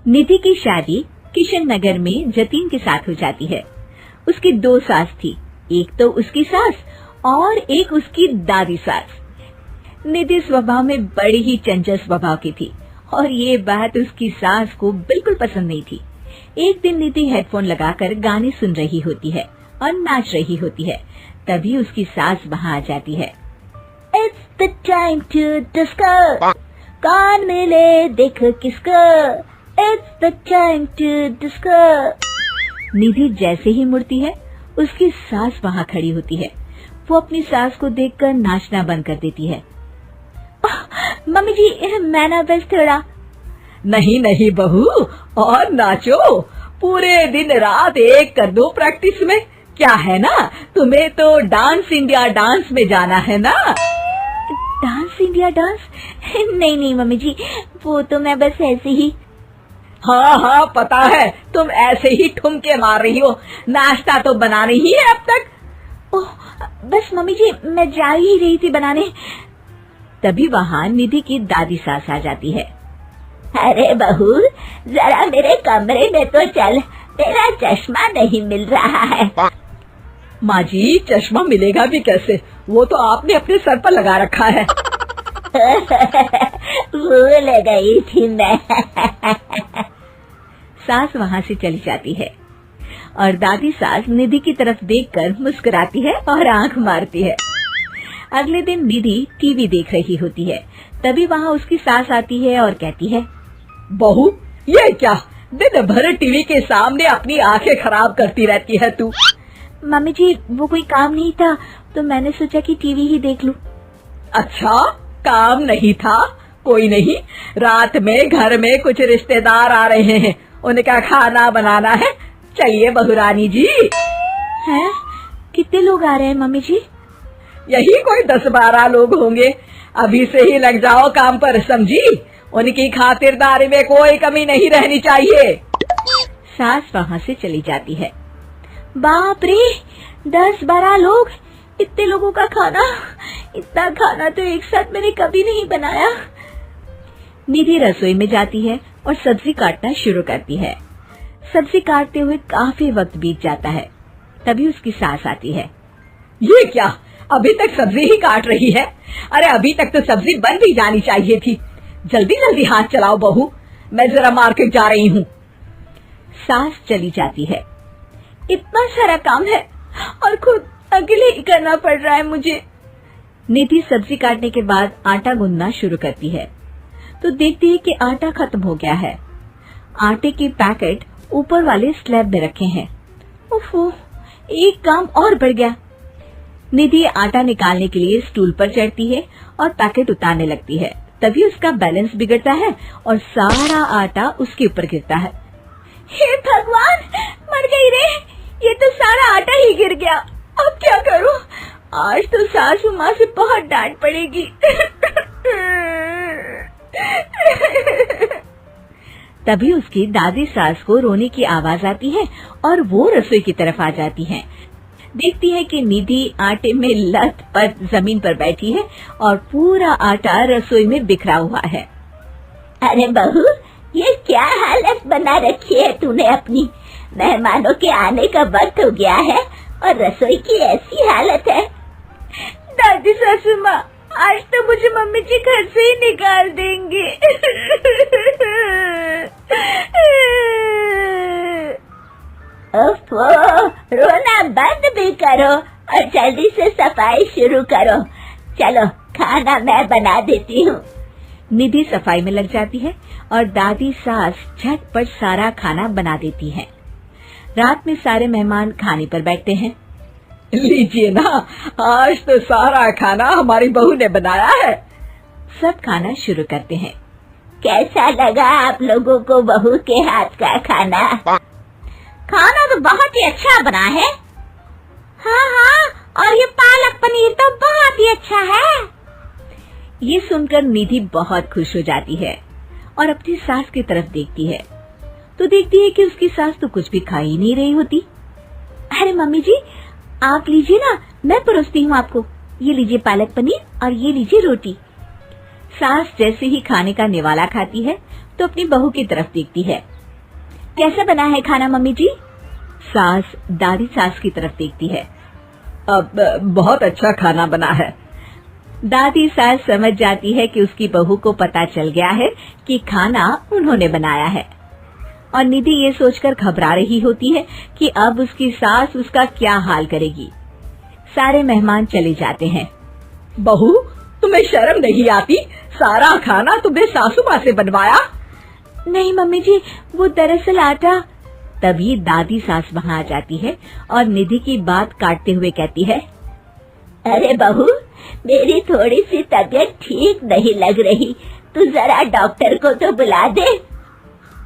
निधि की शादी किशन नगर में जतीन के साथ हो जाती है। उसकी 2 सास थी, एक तो उसकी सास और एक उसकी दादी सास। निधि स्वभाव में बड़ी ही चंचल स्वभाव की थी और ये बात उसकी सास को बिल्कुल पसंद नहीं थी। एक दिन निधि हेडफोन लगाकर गाने सुन रही होती है और नाच रही होती है। तभी उसकी सास वहाँ आ जाती है। It's the time to disco, कौन मिले देख किसको, It's the time to disco। निधि जैसे ही मुड़ती है, उसकी सास वहाँ खड़ी होती है। वो अपनी सास को देखकर नाचना बंद कर देती है। मम्मी जी, मैं ना बस थोड़ा। नहीं बहू, और नाचो, पूरे दिन रात एक कर दो प्रैक्टिस में। क्या है ना, तुम्हें तो डांस इंडिया डांस में जाना है ना। Dance India dance? नहीं मम्मी जी, वो तो मैं बस ऐसे ही। हाँ, पता है, तुम ऐसे ही ठुमके मार रही हो, नाश्ता तो बना नहीं है अब तक। ओह, बस मम्मी जी, मैं जा ही रही थी बनाने। तभी वहाँ निधि की दादी सास आ जाती है। अरे बहू, जरा मेरे कमरे में तो चल, तेरा चश्मा नहीं मिल रहा है। माँ जी, चश्मा मिलेगा भी कैसे, वो तो आपने अपने सर पर लगा रखा है। भूल गई थी मैं। सास वहाँ से चली जाती है और दादी सास निधि की तरफ देखकर मुस्कुराती है और आंख मारती है। अगले दिन निधि टीवी देख रही होती है। तभी वहाँ उसकी सास आती है और कहती है, बहू, ये क्या, दिन भर टीवी के सामने अपनी आंखें खराब करती रहती है तू। मम्मी जी, वो कोई काम नहीं था, तो मैंने सोचा कि टीवी ही देख लूं। अच्छा, काम नहीं था, कोई नहीं, रात में घर में कुछ रिश्तेदार आ रहे हैं, उनका खाना बनाना है। चलिए बहुरानी जी। हैं? कितने लोग आ रहे हैं मम्मी जी? यही कोई 10-12 लोग होंगे। अभी से ही लग जाओ काम पर, समझी? उनकी खातिरदारी में कोई कमी नहीं रहनी चाहिए। सास वहाँ से चली जाती है। बाप रे, 10-12 लोग, इतने लोगों का खाना, इतना खाना तो एक साथ मैंने कभी नहीं बनाया। निधि रसोई में जाती है और सब्जी काटना शुरू करती है। सब्जी काटते हुए काफी वक्त बीत जाता है। तभी उसकी सास आती है। ये क्या, अभी तक सब्जी ही काट रही है? अरे अभी तक तो सब्जी बन भी जानी चाहिए थी। जल्दी जल्दी हाथ चलाओ बहू, मैं जरा मार्केट जा रही हूँ। सास चली जाती है। इतना सारा काम है और खुद अकेले ही करना पड़ रहा है मुझे। निधि सब्जी काटने के बाद आटा गूंदना शुरू करती है तो देखती है कि आटा खत्म हो गया है। आटे के पैकेट ऊपर वाले स्लैब में रखे हैं। उफ़, एक काम और बढ़ गया। निधि आटा निकालने के लिए स्टूल पर चढ़ती है और पैकेट उतारने लगती है। तभी उसका बैलेंस बिगड़ता है और सारा आटा उसके ऊपर गिरता है। हे भगवान, मर गई रे, ये तो सारा आटा ही गिर गया। अब क्या करूं? आज तो सासू माँ से बहुत डांट पड़ेगी। तभी उसकी दादी सास को रोने की आवाज आती है और वो रसोई की तरफ आ जाती हैं। देखती है कि निधि आटे में लथपथ जमीन पर बैठी है और पूरा आटा रसोई में बिखरा हुआ है। अरे बहू, ये क्या हालत बना रखी है तूने अपनी? मेहमानों के आने का वक्त हो गया है और रसोई की ऐसी हालत है। दादी सासू माँ, आज तो मुझे मम्मी जी घर से ही निकाल देंगे। ओफो, रोना बंद भी करो और जल्दी से सफाई शुरू करो। चलो, खाना मैं बना देती हूँ। निधि सफाई में लग जाती है और दादी सास झटपट सारा खाना बना देती है। रात में सारे मेहमान खाने पर बैठते हैं। लीजिए ना, आज तो सारा खाना हमारी बहू ने बनाया है। सब खाना शुरू करते हैं। कैसा लगा आप लोगों को बहू के हाथ का खाना? खाना तो बहुत ही अच्छा बना है। हाँ, और ये पालक पनीर तो बहुत ही अच्छा है। ये सुनकर निधि बहुत खुश हो जाती है और अपनी सास की तरफ देखती है तो देखती है कि उसकी सास तो कुछ भी खा ही नहीं रही होती। अरे मम्मी जी, आप लीजिए ना, मैं परोसती हूँ आपको। ये लीजिए पालक पनीर और ये लीजिए रोटी। सास जैसे ही खाने का निवाला खाती है तो अपनी बहू की तरफ देखती है कैसा बना है खाना मम्मी जी? सास दादी सास की तरफ देखती है। अब बहुत अच्छा खाना बना है। दादी सास समझ जाती है कि उसकी बहू को पता चल गया है कि खाना उन्होंने बनाया है, और निधि ये सोचकर घबरा रही होती है कि अब उसकी सास उसका क्या हाल करेगी। सारे मेहमान चले जाते हैं। बहू, तुम्हें शर्म नहीं आती? सारा खाना तुम्हें सासू माँ से बनवाया? नहीं मम्मी जी, वो दरअसल आटा। तभी दादी सास वहाँ आ जाती है और निधि की बात काटते हुए कहती है, अरे बहू, मेरी थोड़ी सी तबीयत ठीक नहीं लग रही, तू जरा डॉक्टर को तो बुला दे।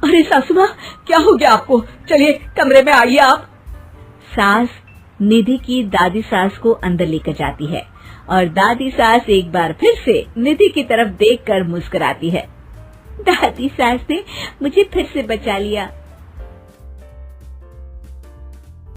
अरे सासू माँ, क्या हो गया आपको? चलिए कमरे में आइए आप। सास निधि की दादी सास को अंदर लेकर जाती है और दादी सास एक बार फिर से निधि की तरफ देखकर मुस्कुराती है। दादी सास ने मुझे फिर से बचा लिया।